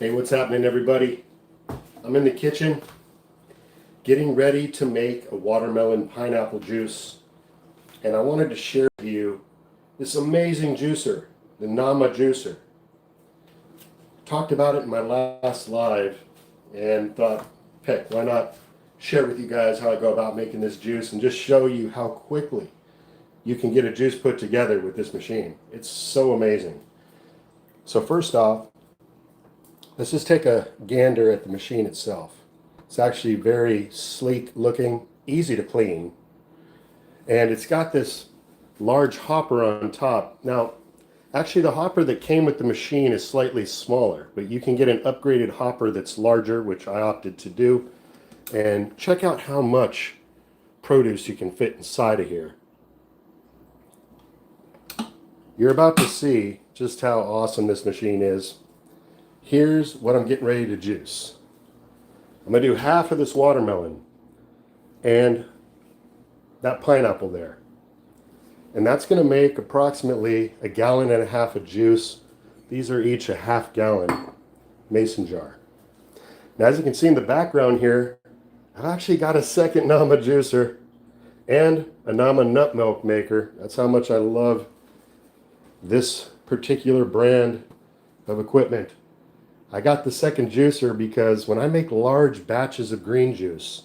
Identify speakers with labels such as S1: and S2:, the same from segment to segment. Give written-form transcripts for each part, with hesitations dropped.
S1: Hey, what's happening, everybody? I'm in the kitchen getting ready to make a watermelon pineapple juice, and I wanted to share with you this amazing juicer, the Nama juicer. Talked about it in my last live and thought, heck, why not share with you guys how I go about making this juice and just show you how quickly you can get a juice put together with this machine. It's so amazing. So first off, let's just take a gander at the machine itself. It's actually very sleek looking, easy to clean, and it's got this large hopper on top. Now, actually the hopper that came with the machine is slightly smaller, but you can get an upgraded hopper that's larger, which I opted to do. And check out how much produce you can fit inside of here. You're about to see just how awesome this machine is. Here's what I'm getting ready to juice. I'm going to do half of this watermelon and that pineapple there. And that's going to make approximately 1.5 gallons of juice. These are each a half-gallon mason jar. Now, as you can see in the background here, I've actually got a second Nama juicer and a Nama nut milk maker. That's how much I love this particular brand of equipment. I got the second juicer because when I make large batches of green juice,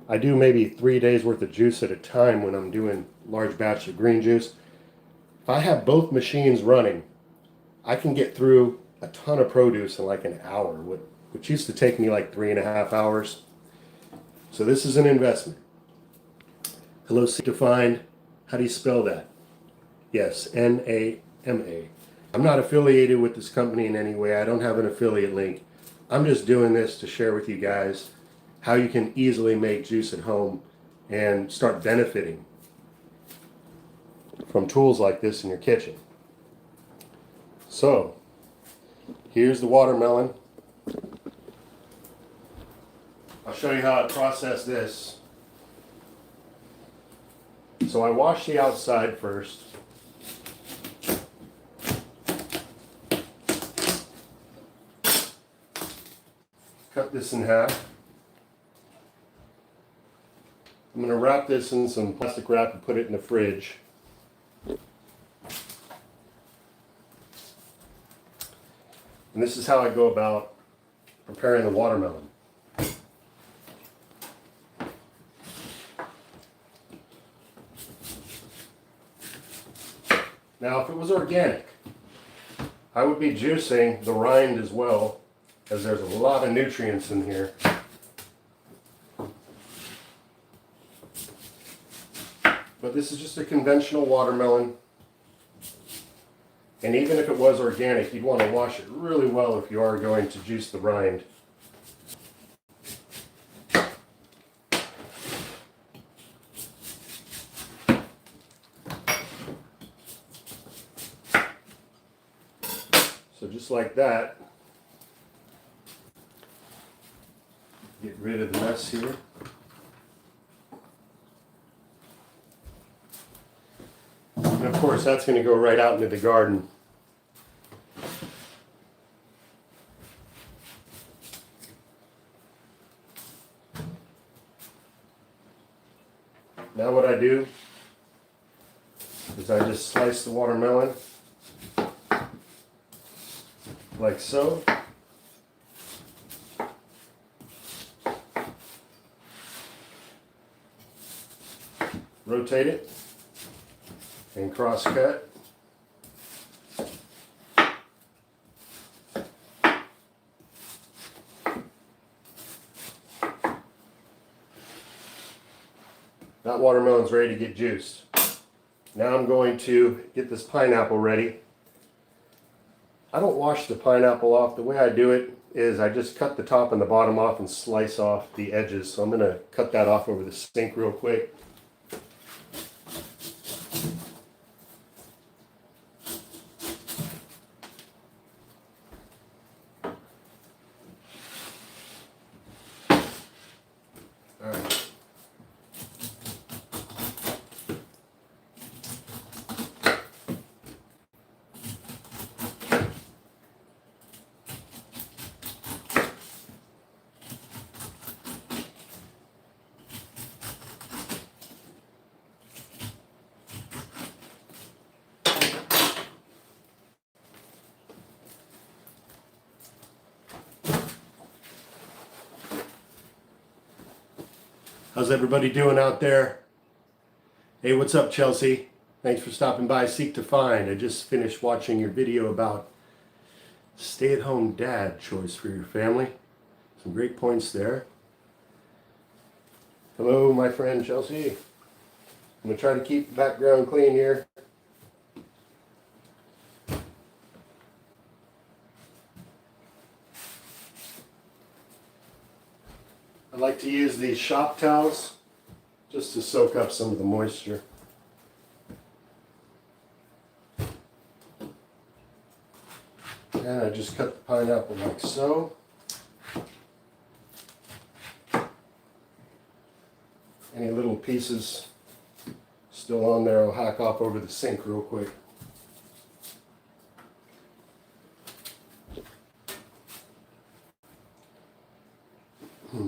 S1: I do maybe 3 days worth of juice at a time when I'm doing large batches of green juice. If I have both machines running, I can get through a ton of produce in like an hour, which used to take me like 3.5 hours. So this is an investment. Hello, defined. How do you spell that? Yes, N-A-M-A. I'm not affiliated with this company in any way. I don't have an affiliate link. I'm just doing this to share with you guys how you can easily make juice at home and start benefiting from tools like this in your kitchen. So, here's the watermelon. I'll show you how I process this. So I wash the outside first. Cut this in half. I'm going to wrap this in some plastic wrap and put it in the fridge. And this is how I go about preparing the watermelon. Now, if it was organic, I would be juicing the rind as well, as there's a lot of nutrients in here. But this is just a conventional watermelon. And even if it was organic, you'd want to wash it really well if you are going to juice the rind. So just like that, get rid of the mess here. And of course, that's going to go right out into the garden. Now what I do is I just slice the watermelon like so. Rotate it and cross cut. That watermelon's ready to get juiced. Now I'm going to get this pineapple ready. I don't wash the pineapple off. The way I do it is I just cut the top and the bottom off and slice off the edges. So I'm going to cut that off over the sink real quick. How's everybody doing out there? Hey, what's up, Chelsea? Thanks for stopping by Seek to Find. I just finished watching your video about stay-at-home dad choice for your family. Some great points there. Hello, my friend Chelsea. I'm going to try to keep the background clean here. I like to use these shop towels just to soak up some of the moisture. And I just cut the pineapple like so. Any little pieces still on there, I'll hack off over the sink real quick.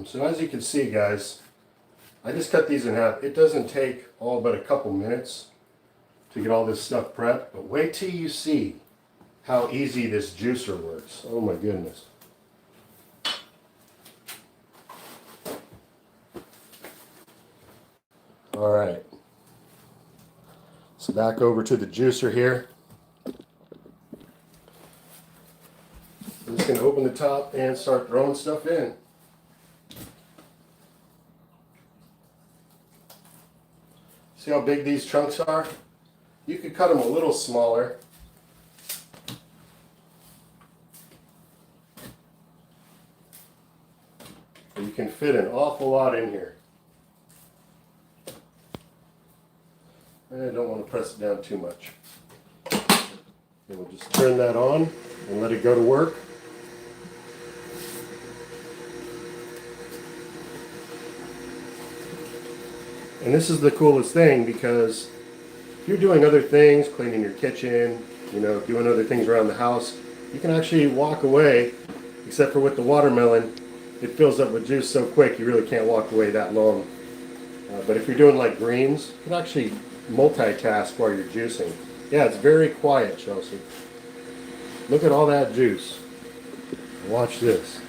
S1: So as you can see, guys, I just cut these in half. It doesn't take all but a couple minutes to get all this stuff prepped, but wait till you see how easy this juicer works. Oh my goodness. All right. So back over to the juicer here. I'm just going to open the top and start throwing stuff in. See how big these chunks are? You could cut them a little smaller. You can fit an awful lot in here. And I don't want to press it down too much. And we'll just turn that on and let it go to work. And this is the coolest thing, because if you're doing other things, cleaning your kitchen, doing other things around the house, you can actually walk away, except for with the watermelon, it fills up with juice so quick you really can't walk away that long. But if you're doing like greens, you can actually multitask while you're juicing. Yeah, it's very quiet, Chelsea. Look at all that juice. Watch this.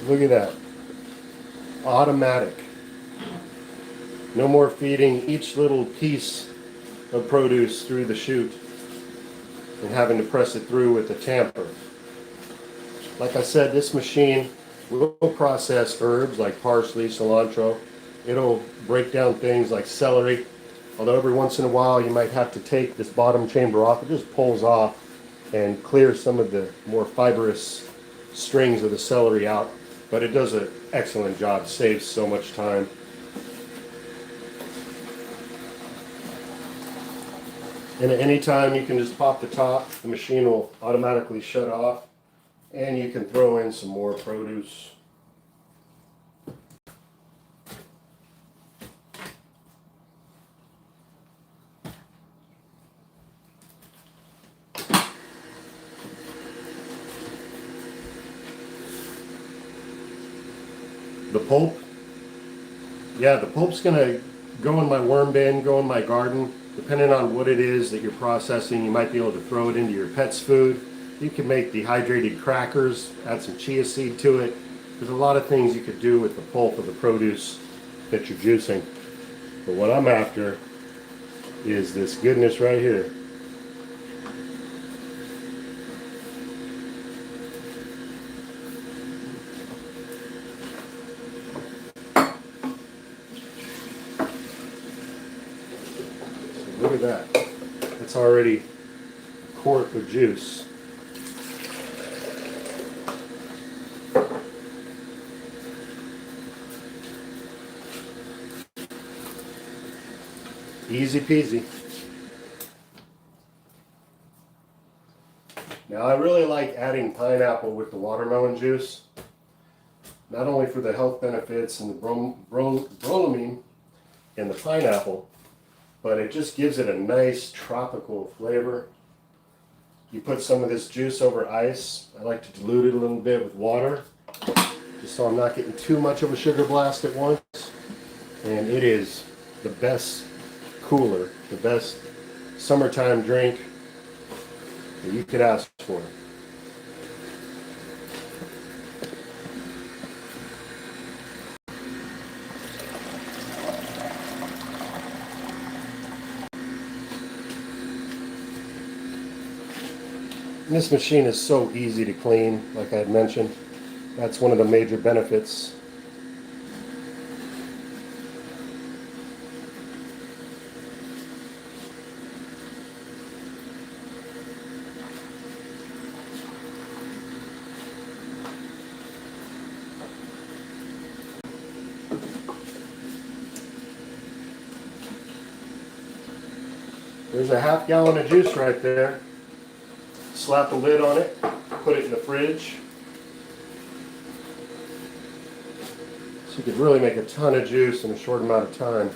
S1: Look at that. Automatic. No more feeding each little piece of produce through the chute and having to press it through with a tamper. Like I said, this machine will process herbs like parsley, cilantro. It'll break down things like celery. Although every once in a while you might have to take this bottom chamber off. It just pulls off and clears some of the more fibrous strings of the celery out. But it does an excellent job, saves so much time. And at any time you can just pop the top, the machine will automatically shut off, and you can throw in some more produce. The pulp, yeah, the pulp's gonna go in my worm bin, go in my garden. Depending on what it is that you're processing, you might be able to throw it into your pet's food. You can make dehydrated crackers, add some chia seed to it. There's a lot of things you could do with the pulp of the produce that you're juicing. But what I'm after is this goodness right here. Look at that. It's already a quart of juice. Easy peasy. Now I really like adding pineapple with the watermelon juice. Not only for the health benefits and the bromelain in the pineapple, but it just gives it a nice tropical flavor. You put some of this juice over ice. I like to dilute it a little bit with water, just so I'm not getting too much of a sugar blast at once. And it is the best cooler, the best summertime drink that you could ask for. And this machine is so easy to clean, like I had mentioned. That's one of the major benefits. There's a half gallon of juice right there. Slap a lid on it, put it in the fridge. So you could really make a ton of juice in a short amount of time.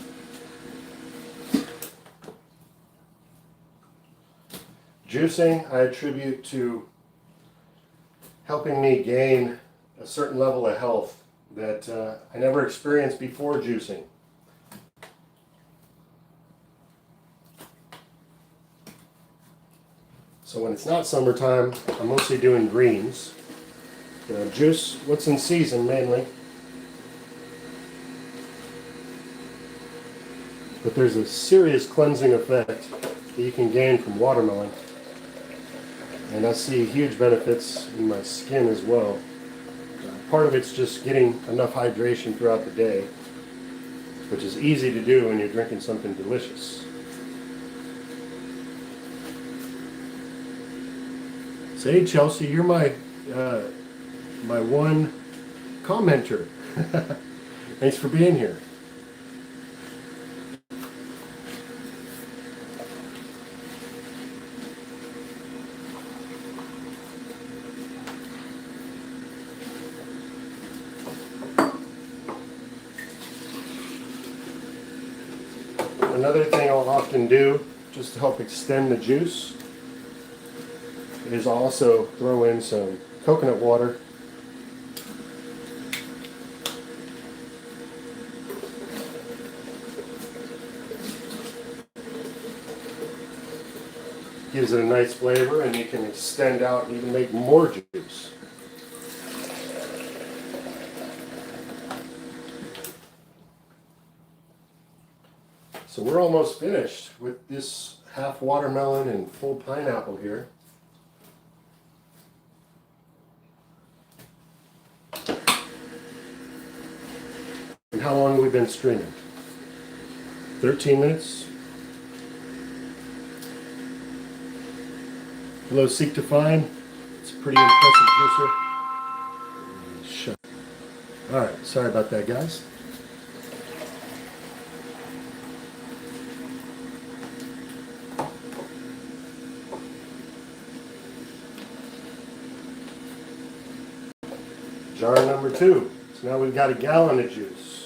S1: Juicing I attribute to helping me gain a certain level of health that I never experienced before juicing. So when it's not summertime, I'm mostly doing greens. Juice what's in season mainly. But there's a serious cleansing effect that you can gain from watermelon. And I see huge benefits in my skin as well. Part of it's just getting enough hydration throughout the day, which is easy to do when you're drinking something delicious. Say, Chelsea, you're my one commenter. Thanks for being here. Another thing I'll often do, just to help extend the juice, is also throw in some coconut water. Gives it a nice flavor, and you can extend out and even make more juice. So we're almost finished with this half watermelon and full pineapple here. And how long have we been streaming? 13 minutes. Hello, Seek to Find. It's a pretty impressive juicer. Shut. All right, sorry about that, guys. Jar number 2. So now we've got a gallon of juice.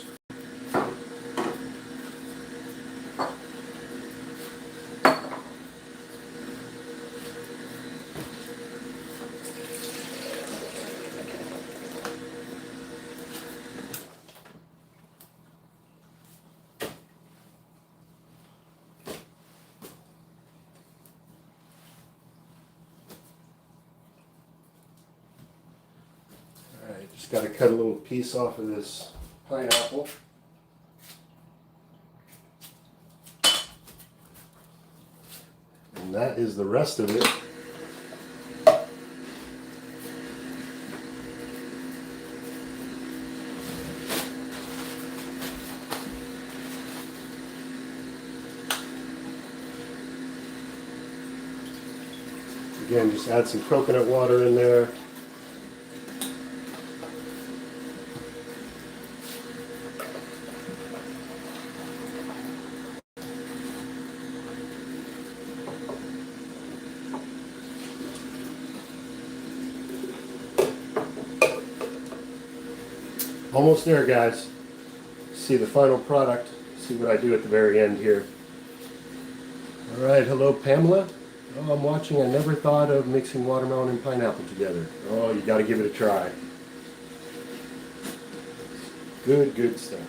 S1: Just got to cut a little piece off of this pineapple. And that is the rest of it. Again, just add some coconut water in there. Almost there, guys. See the final product. See what I do at the very end here. All right, hello Pamela. Oh, I'm watching. I never thought of mixing watermelon and pineapple together. Oh, you got to give it a try. Good, good stuff.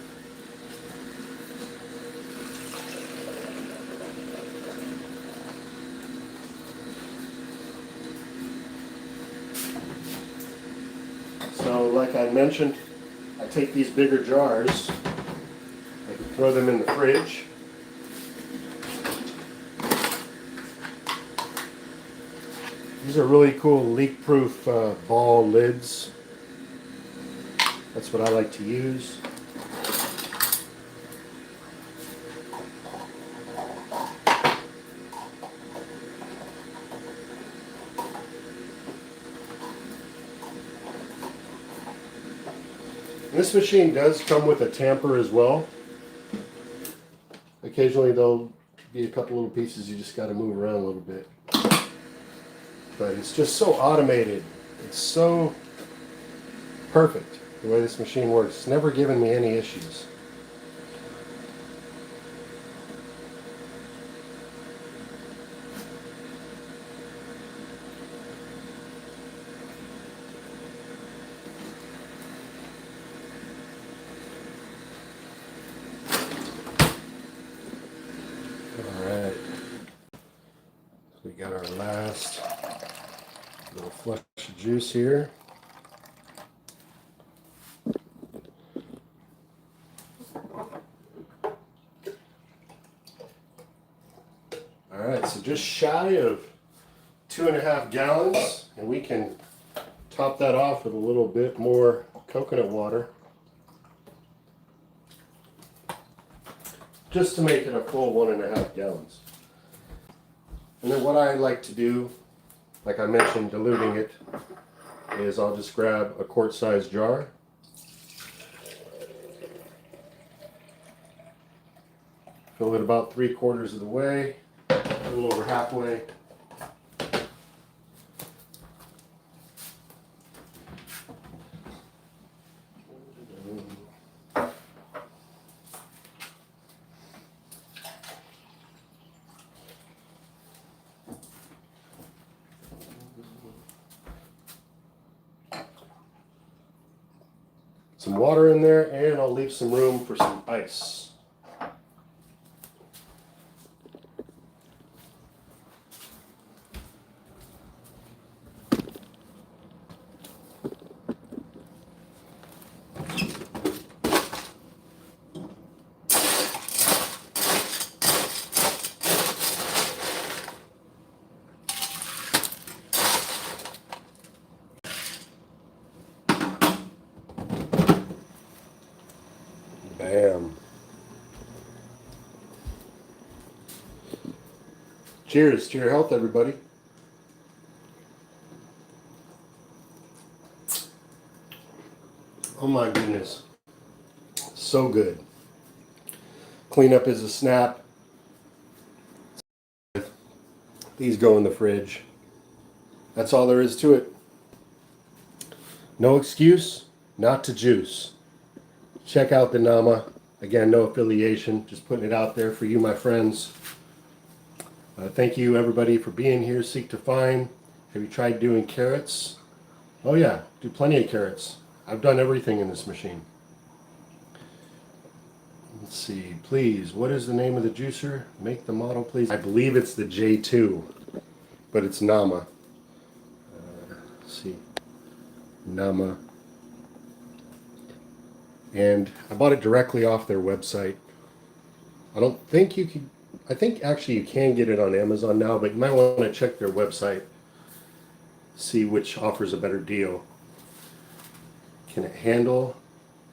S1: So like I mentioned, I take these bigger jars, I can throw them in the fridge. These are really cool leak-proof ball lids. That's what I like to use. And this machine does come with a tamper as well. Occasionally there'll be a couple little pieces you just got to move around a little bit. But it's just so automated. It's so perfect the way this machine works. It's never given me any issues. Alright. We got our last little flush of juice here. Alright, so just shy of 2.5 gallons, and we can top that off with a little bit more coconut water just to make it a full 1.5 gallons. And then what I like to do, like I mentioned, diluting it, is I'll just grab a quart-sized jar. Fill it about 3/4 of the way, a little over halfway. Some water in there, and I'll leave some room for some ice. Bam. Cheers to your health, everybody. Oh my goodness. So good. Cleanup is a snap. These go in the fridge. That's all there is to it. No excuse not to juice. Check out the Nama. Again, no affiliation, just putting it out there for you, my friends. Thank you, everybody, for being here. Seek to find. Have you tried doing carrots? Oh yeah, do plenty of carrots. I've done everything in this machine. Let's see, please, what is the name of the juicer? Make the model, please. I believe it's the J2, but it's Nama. Let's see, Nama. And I bought it directly off their website. I don't think you can, I think actually you can get it on Amazon now, but you might want to check their website, see which offers a better deal. Can it handle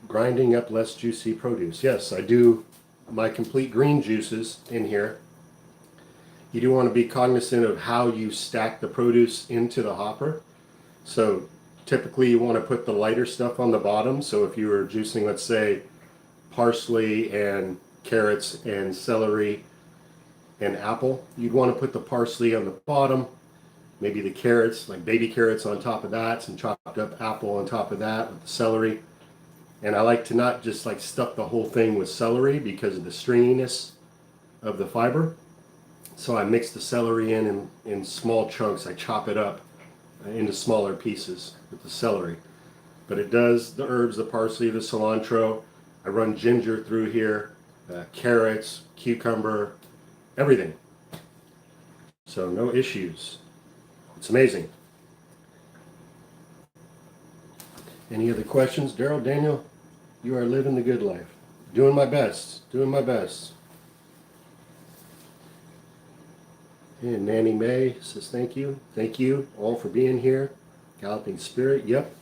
S1: grinding up less juicy produce? Yes, I do my complete green juices in here. You do want to be cognizant of how you stack the produce into the hopper. So typically you want to put the lighter stuff on the bottom. So if you were juicing, let's say, parsley and carrots and celery and apple, you'd want to put the parsley on the bottom, maybe the carrots, like baby carrots on top of that, some chopped up apple on top of that with the celery. And I like to not just like stuff the whole thing with celery because of the stringiness of the fiber. So I mix the celery in small chunks. I chop it up into smaller pieces with the celery. But it does the herbs, the parsley, the cilantro. I run ginger through here, carrots, cucumber, everything. So no issues. It's amazing. Any other questions? Daryl, Daniel, you are living the good life. Doing my best. Doing my best. And Nanny May says thank you. Thank you all for being here. Galloping Spirit, yep.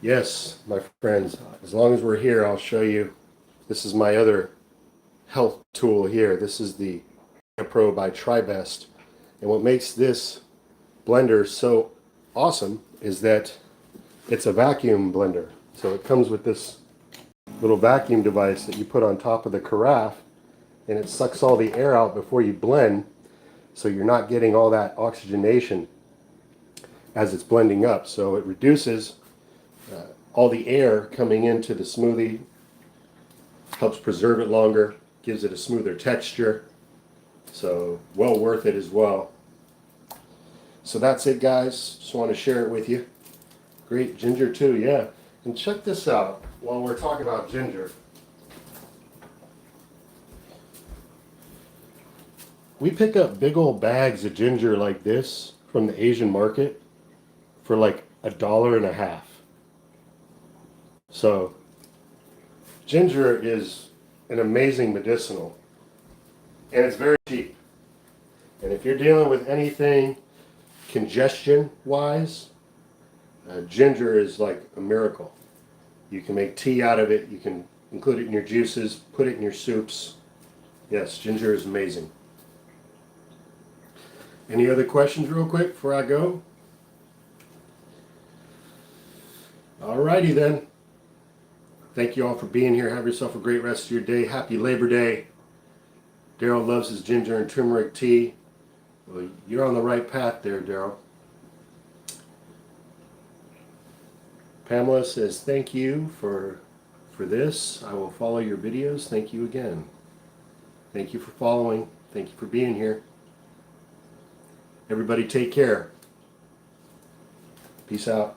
S1: Yes, my friends, as long as we're here, I'll show you. This is my other health tool here. This is the Pro by TriBest. And what makes this blender so awesome is that it's a vacuum blender. So it comes with this little vacuum device that you put on top of the carafe, and it sucks all the air out before you blend, so you're not getting all that oxygenation as it's blending up. So it reduces all the air coming into the smoothie, helps preserve it longer, gives it a smoother texture. So well worth it as well. So that's it, guys. Just want to share it with you. Great ginger too, yeah. And check this out while we're talking about ginger. We pick up big old bags of ginger like this from the Asian market for like $1.50. So ginger is an amazing medicinal, and it's very cheap. And if you're dealing with anything congestion wise, ginger is like a miracle. You can make tea out of it, you can include it in your juices, put it in your soups. Yes, ginger is amazing. Any other questions real quick before I go? Alrighty then. Thank you all for being here. Have yourself a great rest of your day. Happy Labor Day. Daryl loves his ginger and turmeric tea. Well, you're on the right path there, Daryl. Pamela says, thank you for this. I will follow your videos. Thank you again. Thank you for following. Thank you for being here. Everybody take care. Peace out.